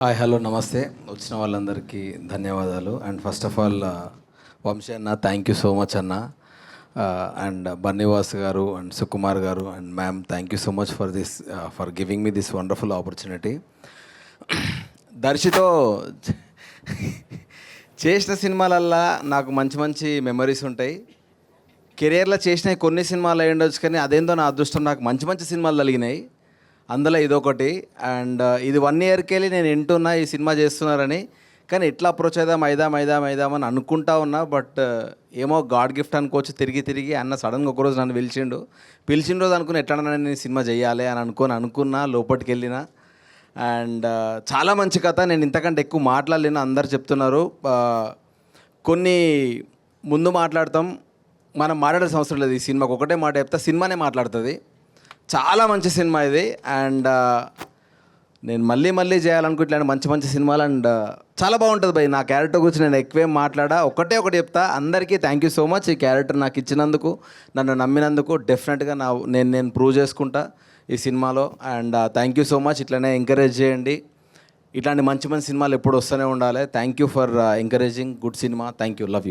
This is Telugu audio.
హాయ్ హలో నమస్తే. వచ్చిన వాళ్ళందరికీ ధన్యవాదాలు. And first of all Vamshi అన్న థ్యాంక్ యూ సో మచ్ అన్న. అండ్ బన్నీవాస్ గారు అండ్ సుకుమార్ గారు and ma'am thank you so much for giving me this wonderful opportunity. దర్శితో చేసిన సినిమాలల్లా నాకు మంచి మంచి మెమరీస్ ఉంటాయి. కెరియర్లో చేసిన కొన్ని సినిమాలు అయి ఉండొచ్చు, కానీ అదేందో నా అదృష్టం నాకు మంచి మంచి సినిమాలు తగిలినాయి. అందులో ఇదొకటి. అండ్ ఇది 1 ఇయర్కి వెళ్ళి నేను వింటున్నా ఈ సినిమా చేస్తున్నారని, కానీ ఎట్లా అప్రోచ్ అయిదాం అని అనుకుంటా ఉన్నా. బట్ ఏమో గాడ్ గిఫ్ట్ అనుకోవచ్చు. తిరిగి అన్న సడన్గా ఒకరోజు నన్ను పిలిచిన రోజు అనుకుని ఎట్లా నేను సినిమా చేయాలి అని అనుకున్నా, లోపలికి వెళ్ళిన. అండ్ చాలా మంచి కథ. నేను ఇంతకంటే ఎక్కువ మాట్లాడలేను, అందరు చెప్తున్నారు. కొన్ని ముందు మాట్లాడతాం, మనం మాట్లాడాల్సిన అవసరం లేదు. ఈ సినిమాకి ఒకటే మాట చెప్తా, సినిమానే మాట్లాడుతుంది. చాలా మంచి సినిమా ఇది. అండ్ నేను మళ్ళీ చేయాలనుకుంటున్నాను మంచి మంచి సినిమాలు. అండ్ చాలా బాగుంటుంది భయ్. నా క్యారెక్టర్ గురించి నేను ఎక్కువేం మాట్లాడా, ఒకటి చెప్తా. అందరికీ థ్యాంక్ యూ సో మచ్ ఈ క్యారెక్టర్ నాకు ఇచ్చినందుకు, నన్ను నమ్మినందుకు. డెఫినెట్గా నేను ప్రూవ్ చేసుకుంటా ఈ సినిమాలో. And thank you so much. ఇట్లనే ఎంకరేజ్ చేయండి. ఇట్లాంటి మంచి మంచి సినిమాలు ఎప్పుడు వస్తూనే ఉండాలి. Thank you for encouraging good cinema. Thank you. Love you.